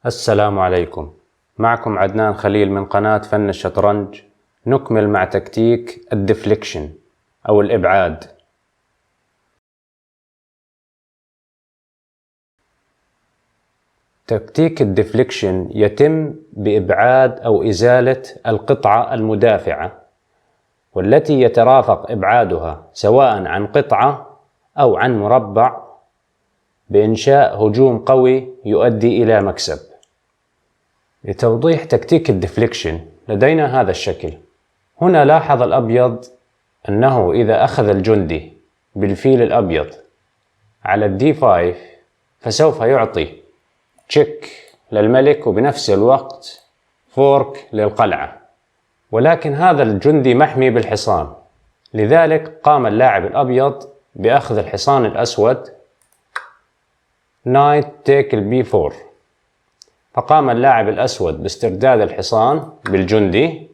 السلام عليكم. معكم عدنان خليل من قناة فن الشطرنج. نكمل مع تكتيك الديفليكشن أو الإبعاد. تكتيك الديفليكشن يتم بإبعاد أو إزالة القطعة المدافعة، والتي يترافق إبعادها سواء عن قطعة أو عن مربع بإنشاء هجوم قوي يؤدي إلى مكسب. لتوضيح تكتيك الديفليكشن لدينا هذا الشكل. هنا لاحظ الأبيض أنه إذا أخذ الجندي بالفيل الأبيض على الدي 5 فسوف يعطي تشيك للملك وبنفس الوقت فورك للقلعة، ولكن هذا الجندي محمي بالحصان، لذلك قام اللاعب الأبيض بأخذ الحصان الأسود نايت تيك البي 4، فقام اللاعب الأسود باسترداد الحصان بالجندي.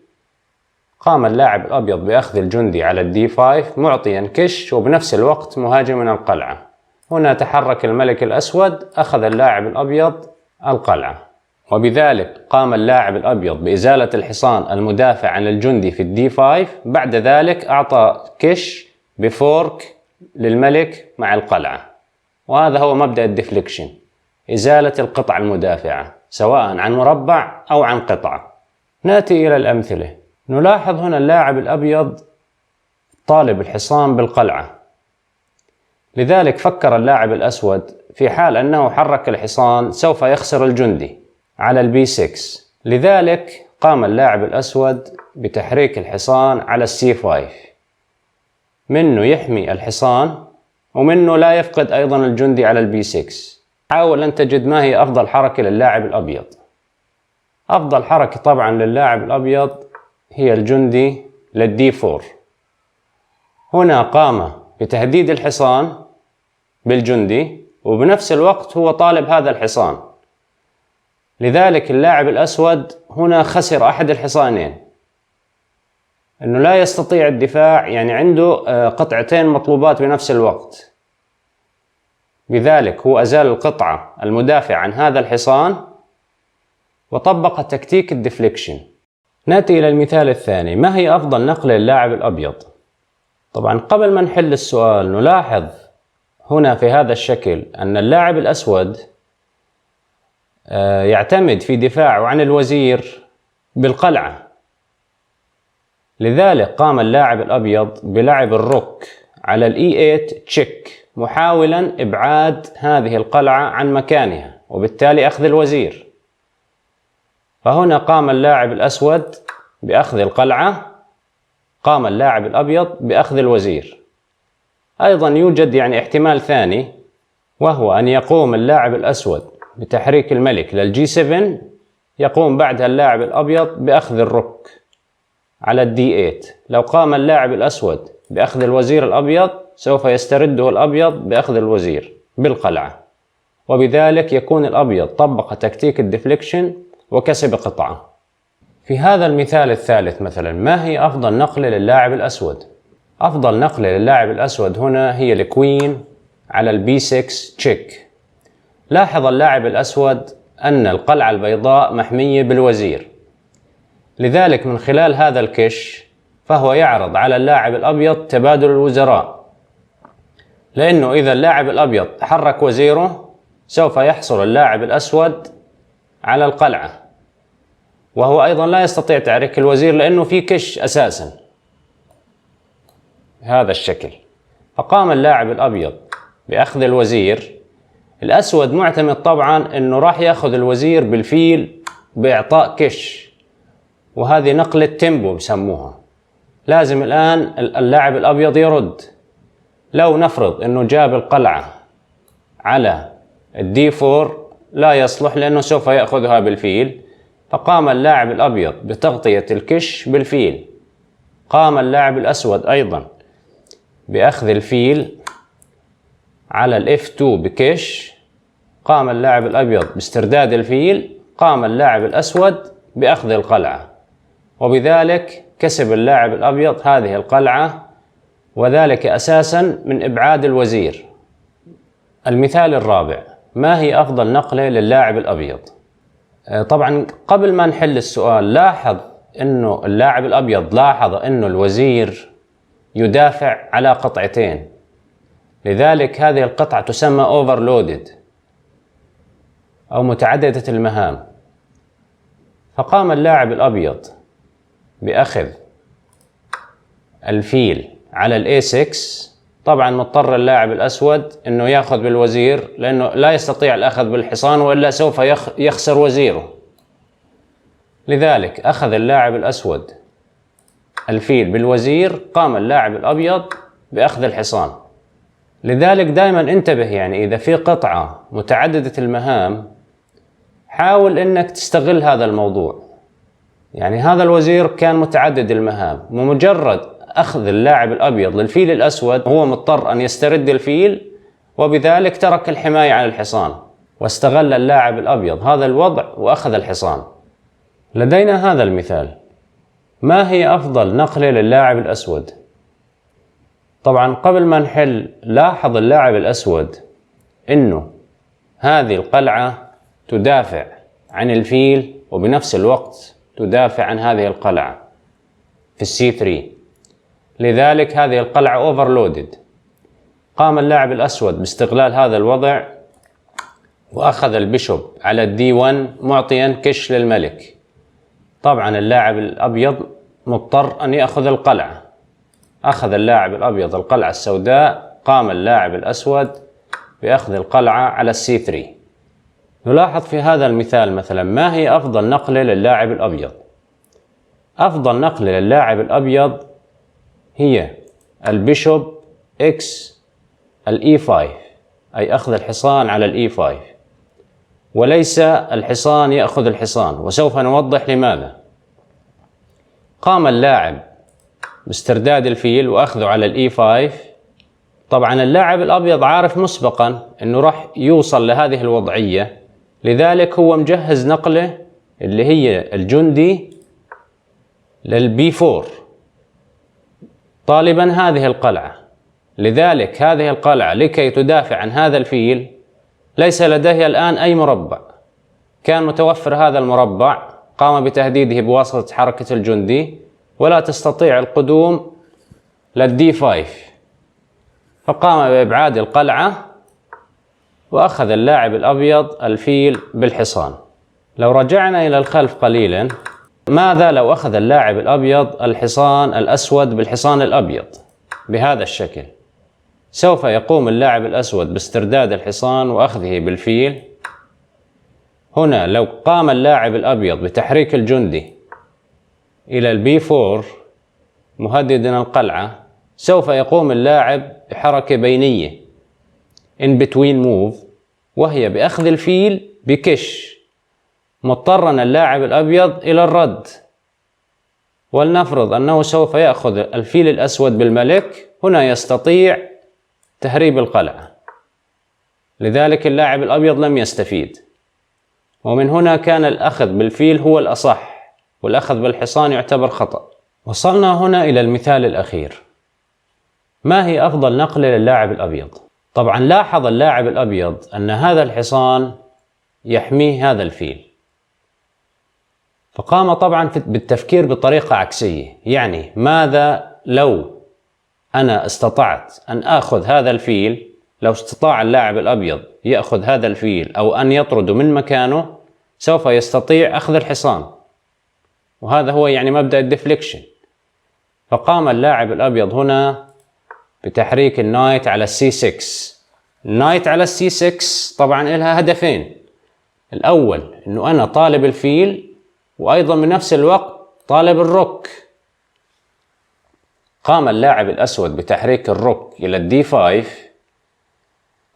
قام اللاعب الأبيض بأخذ الجندي على الدي 5 معطيا كش وبنفس الوقت مهاجما القلعة. هنا تحرك الملك الأسود، أخذ اللاعب الأبيض القلعة، وبذلك قام اللاعب الأبيض بإزالة الحصان المدافع عن الجندي في الدي 5. بعد ذلك أعطى كش بفورك للملك مع القلعة، وهذا هو مبدأ الديفليكشن، إزالة القطعة المدافعة سواء عن مربع أو عن قطعة. نأتي إلى الأمثلة. نلاحظ هنا اللاعب الأبيض طالب الحصان بالقلعة، لذلك فكر اللاعب الأسود في حال أنه حرك الحصان سوف يخسر الجندي على البي 6، لذلك قام اللاعب الأسود بتحريك الحصان على السي 5، منه يحمي الحصان ومنه لا يفقد أيضا الجندي على البي 6. حاول أن تجد ما هي أفضل حركة للاعب الأبيض. أفضل حركة طبعا للاعب الأبيض هي الجندي للدي 4. هنا قام بتهديد الحصان بالجندي وبنفس الوقت هو طالب هذا الحصان، لذلك اللاعب الأسود هنا خسر أحد الحصانين، أنه لا يستطيع الدفاع، يعني عنده قطعتين مطلوبات بنفس الوقت، بذلك هو أزال القطعة المدافع عن هذا الحصان وطبق تكتيك الديفليكشن. نأتي إلى المثال الثاني. ما هي أفضل نقلة للاعب الأبيض؟ طبعا قبل ما نحل السؤال نلاحظ هنا في هذا الشكل أن اللاعب الأسود يعتمد في دفاعه عن الوزير بالقلعة، لذلك قام اللاعب الأبيض بلعب الروك على الإي 8 تشيك، محاولا إبعاد هذه القلعة عن مكانها وبالتالي أخذ الوزير. فهنا قام اللاعب الأسود بأخذ القلعة، قام اللاعب الأبيض بأخذ الوزير. أيضا يوجد احتمال ثاني، وهو أن يقوم اللاعب الأسود بتحريك الملك للجي 7، يقوم بعدها اللاعب الأبيض بأخذ الروك على الدي 8. لو قام اللاعب الأسود بأخذ الوزير الأبيض سوف يسترده الأبيض بأخذ الوزير بالقلعة، وبذلك يكون الأبيض طبق تكتيك الديفليكشن وكسب قطعة. في هذا المثال الثالث مثلا، ما هي أفضل نقلة للاعب الأسود؟ أفضل نقلة للاعب الأسود هنا هي الكوين على البي 6 تشيك. لاحظ اللاعب الأسود أن القلعة البيضاء محمية بالوزير، لذلك من خلال هذا الكش فهو يعرض على اللاعب الأبيض تبادل الوزراء، لأنه إذا اللاعب الأبيض حرك وزيره سوف يحصل اللاعب الأسود على القلعة، وهو أيضا لا يستطيع تحريك الوزير لأنه في كش أساسا بهذا الشكل. فقام اللاعب الأبيض بأخذ الوزير. الأسود معتمد طبعا أنه راح يأخذ الوزير بالفيل بإعطاء كش، وهذه نقلة تيمبو بسموها. لازم الآن اللاعب الأبيض يرد. لو نفرض أنه جاب القلعة على الدي 4 لا يصلح لأنه سوف يأخذها بالفيل، فقام اللاعب الأبيض بتغطية الكش بالفيل. قام اللاعب الأسود أيضا بأخذ الفيل على الإف 2 بكش. قام اللاعب الأبيض باسترداد الفيل. قام اللاعب الأسود بأخذ القلعة، وبذلك كسب اللاعب الأبيض هذه القلعة، وذلك أساسا من إبعاد الوزير. المثال الرابع. ما هي أفضل نقلة للاعب الأبيض؟ طبعا قبل ما نحل السؤال لاحظ انه اللاعب الابيض لاحظ انه الوزير يدافع على قطعتين، لذلك هذه القطعة تسمى overloaded او متعددة المهام. فقام اللاعب الابيض باخذ الفيل على الاي 6. طبعا مضطر اللاعب الاسود انه ياخذ بالوزير لانه لا يستطيع الاخذ بالحصان والا سوف يخسر وزيره. لذلك اخذ اللاعب الاسود الفيل بالوزير، قام اللاعب الابيض باخذ الحصان. لذلك دائما انتبه، يعني اذا في قطعة متعددة المهام حاول انك تستغل هذا الموضوع. يعني هذا الوزير كان متعدد المهام، ومجرد أخذ اللاعب الأبيض للفيل الأسود هو مضطر أن يسترد الفيل، وبذلك ترك الحماية على الحصان، واستغل اللاعب الأبيض هذا الوضع وأخذ الحصان. لدينا هذا المثال: ما هي أفضل نقلة للاعب الأسود؟ طبعا قبل ما نحل لاحظ اللاعب الأسود إنه هذه القلعة تدافع عن الفيل وبنفس الوقت تدافع عن هذه القلعة في السي 3، لذلك هذه القلعة اوفرلودد. قام اللاعب الأسود باستغلال هذا الوضع وأخذ البيشوب على الدي 1 معطيا كش للملك. طبعا اللاعب الأبيض مضطر أن يأخذ القلعة، أخذ اللاعب الأبيض القلعة السوداء، قام اللاعب الأسود بأخذ القلعة على السي 3. نلاحظ في هذا المثال مثلا ما هي أفضل نقلة للاعب الأبيض؟ أفضل نقلة للاعب الأبيض هي البيشوب إكس الإي 5، أي أخذ الحصان على الإي 5، وليس الحصان يأخذ الحصان، وسوف نوضح لماذا. قام اللاعب باسترداد الفيل وأخذه على الإي 5. طبعا اللاعب الأبيض عارف مسبقا أنه راح يوصل لهذه الوضعية، لذلك هو مجهز نقلة اللي هي الجندي للبي 4 طالبا هذه القلعة. لذلك هذه القلعة لكي تدافع عن هذا الفيل ليس لديها الآن أي مربع، كان متوفر هذا المربع قام بتهديده بواسطة حركة الجندي، ولا تستطيع القدوم للدي 5، فقام بإبعاد القلعة وأخذ اللاعب الأبيض الفيل بالحصان. لو رجعنا إلى الخلف قليلا، ماذا لو أخذ اللاعب الأبيض الحصان الأسود بالحصان الأبيض بهذا الشكل؟ سوف يقوم اللاعب الأسود باسترداد الحصان وأخذه بالفيل. هنا لو قام اللاعب الأبيض بتحريك الجندي إلى البي 4 مهددا القلعة، سوف يقوم اللاعب بحركة بينية in between move، وهي بأخذ الفيل بكش، مضطرا اللاعب الأبيض إلى الرد. ولنفرض أنه سوف يأخذ الفيل الأسود بالملك، هنا يستطيع تهريب القلعة، لذلك اللاعب الأبيض لم يستفيد، ومن هنا كان الأخذ بالفيل هو الأصح، والأخذ بالحصان يعتبر خطأ. وصلنا هنا إلى المثال الأخير: ما هي أفضل نقلة للاعب الأبيض؟ طبعا لاحظ اللاعب الأبيض أن هذا الحصان يحميه هذا الفيل، فقام طبعا بالتفكير بطريقة عكسية. يعني ماذا لو أنا استطعت أن أخذ هذا الفيل؟ لو استطاع اللاعب الأبيض يأخذ هذا الفيل أو أن يطرده من مكانه، سوف يستطيع أخذ الحصان، وهذا هو يعني مبدأ الديفليكشن. فقام اللاعب الأبيض هنا بتحريك النايت على السي 6. النايت على السي 6 طبعا لها هدفين: الأول أنه أنا طالب الفيل، وأيضا بنفس الوقت طالب الروك. قام اللاعب الأسود بتحريك الروك إلى الدي 5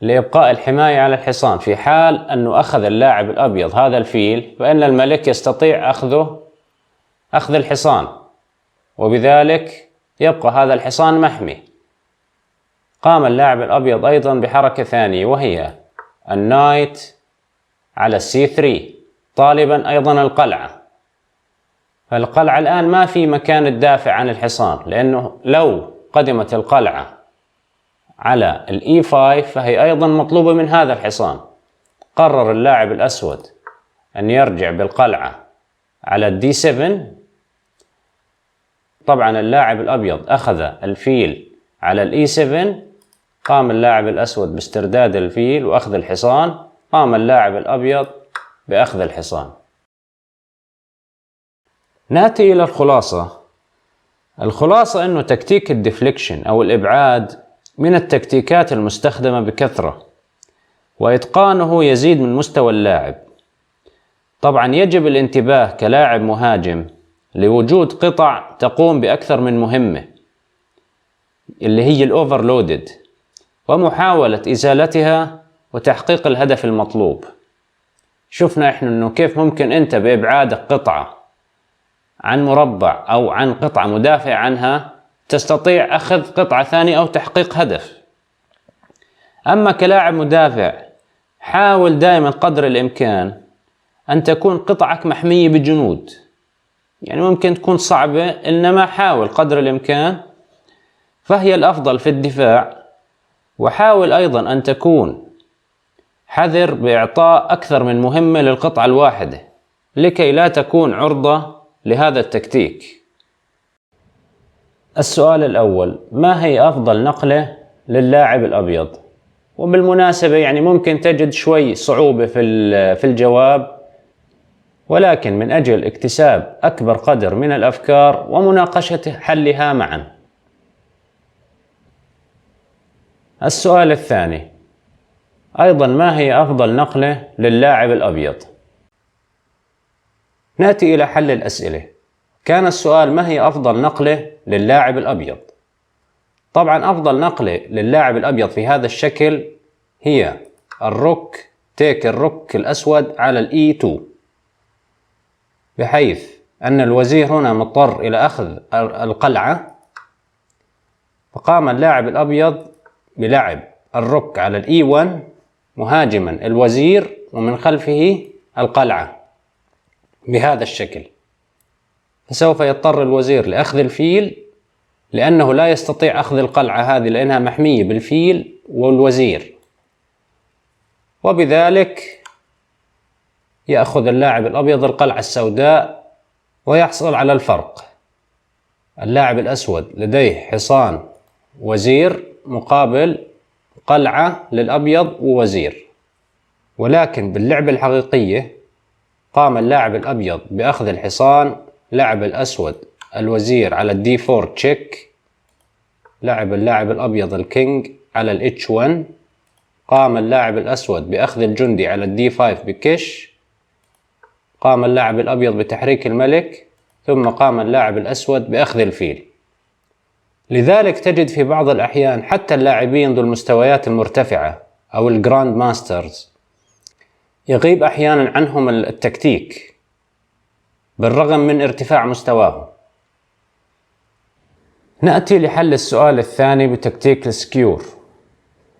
لإبقاء الحماية على الحصان. في حال أنه أخذ اللاعب الأبيض هذا الفيل فإن الملك يستطيع أخذ الحصان، وبذلك يبقى هذا الحصان محمي. قام اللاعب الأبيض أيضا بحركة ثانية، وهي النايت على السي 3 طالبا أيضا القلعة. فالقلعة الآن ما في مكان تدافع عن الحصان، لأنه لو قدمت القلعة على الإي 5 فهي أيضا مطلوبة من هذا الحصان. قرر اللاعب الأسود أن يرجع بالقلعة على الدي 7. طبعا اللاعب الأبيض أخذ الفيل على الإي 7. قام اللاعب الأسود باسترداد الفيل وأخذ الحصان. قام اللاعب الأبيض بأخذ الحصان. نأتي إلى الخلاصة أنه تكتيك الديفليكشن أو الإبعاد من التكتيكات المستخدمة بكثرة، وإتقانه يزيد من مستوى اللاعب. طبعا يجب الانتباه كلاعب مهاجم لوجود قطع تقوم بأكثر من مهمة اللي هي الأوفرلودد، ومحاولة إزالتها وتحقيق الهدف المطلوب. شفنا إحنا إنه كيف ممكن أنت بإبعادك قطعة عن مربع أو عن قطعة مدافع عنها تستطيع أخذ قطعة ثانية أو تحقيق هدف. أما كلاعب مدافع حاول دائما قدر الإمكان أن تكون قطعك محمية بجنود، يعني ممكن تكون صعبة إنما حاول قدر الإمكان، فهي الأفضل في الدفاع. وحاول أيضا أن تكون حذر بإعطاء أكثر من مهمة للقطعة الواحدة لكي لا تكون عرضة لهذا التكتيك. السؤال الأول: ما هي أفضل نقلة للاعب الأبيض؟ وبالمناسبة يعني ممكن تجد شوي صعوبة في الجواب، ولكن من أجل اكتساب أكبر قدر من الأفكار ومناقشة حلها معا. السؤال الثاني أيضا: ما هي أفضل نقلة للاعب الأبيض؟ نأتي إلى حل الأسئلة. كان السؤال: ما هي أفضل نقلة للاعب الأبيض؟ طبعا أفضل نقلة للاعب الأبيض في هذا الشكل هي الروك تيك الروك الأسود على الإي 2، بحيث أن الوزير هنا مضطر إلى أخذ القلعة، فقام اللاعب الأبيض بلعب الروك على الإي 1 مهاجما الوزير ومن خلفه القلعة بهذا الشكل. فسوف يضطر الوزير لأخذ الفيل لأنه لا يستطيع أخذ القلعة هذه لأنها محمية بالفيل والوزير، وبذلك يأخذ اللاعب الأبيض القلعة السوداء ويحصل على الفرق. اللاعب الأسود لديه حصان وزير مقابل قلعة للأبيض ووزير، ولكن باللعبة الحقيقية قام اللاعب الأبيض بأخذ الحصان، لعب الأسود الوزير على الدي 4 تشيك، لعب اللاعب الأبيض الكينج على الاتش 1، قام اللاعب الأسود بأخذ الجندي على الدي 5 بكش، قام اللاعب الأبيض بتحريك الملك، ثم قام اللاعب الأسود بأخذ الفيل. لذلك تجد في بعض الأحيان حتى اللاعبين ذو المستويات المرتفعة أو الجراند ماسترز يغيب أحيانا عنهم التكتيك بالرغم من ارتفاع مستواهم. نأتي لحل السؤال الثاني بتكتيك السكيور.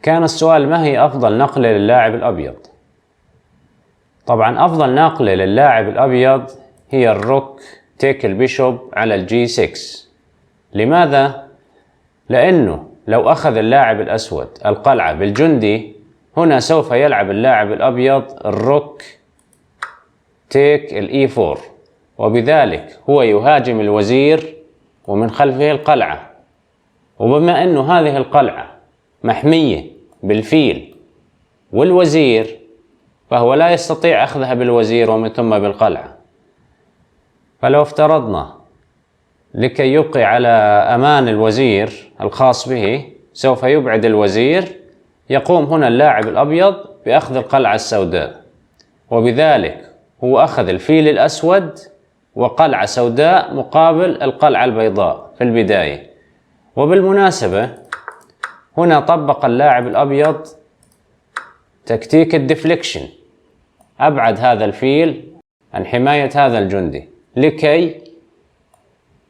كان السؤال: ما هي أفضل نقلة للاعب الأبيض؟ طبعا أفضل نقلة للاعب الأبيض هي الروك تيك البيشوب على الجي 6. لماذا؟ لأنه لو أخذ اللاعب الأسود القلعة بالجندي، هنا سوف يلعب اللاعب الأبيض الروك تيك الإي 4، وبذلك هو يهاجم الوزير ومن خلفه القلعة، وبما أنه هذه القلعة محمية بالفيل والوزير فهو لا يستطيع أخذها بالوزير ومن ثم بالقلعة. فلو افترضنا لكي يبقي على أمان الوزير الخاص به سوف يبعد الوزير، يقوم هنا اللاعب الأبيض بأخذ القلعة السوداء، وبذلك هو أخذ الفيل الأسود وقلعة سوداء مقابل القلعة البيضاء في البداية. وبالمناسبة هنا طبق اللاعب الأبيض تكتيك الديفليكشن، أبعد هذا الفيل عن حماية هذا الجندي لكي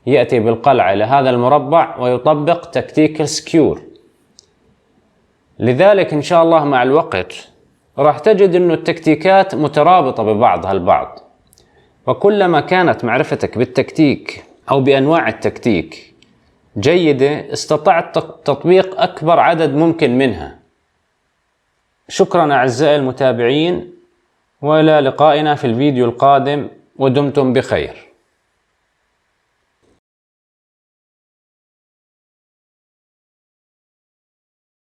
يأتي بالقلعة إلى هذا المربع ويطبق تكتيك السكيور. لذلك إن شاء الله مع الوقت راح تجد أن التكتيكات مترابطة ببعضها البعض، وكلما كانت معرفتك بالتكتيك أو بأنواع التكتيك جيدة استطعت تطبيق أكبر عدد ممكن منها. شكرا أعزائي المتابعين، وإلى لقائنا في الفيديو القادم ودمتم بخير.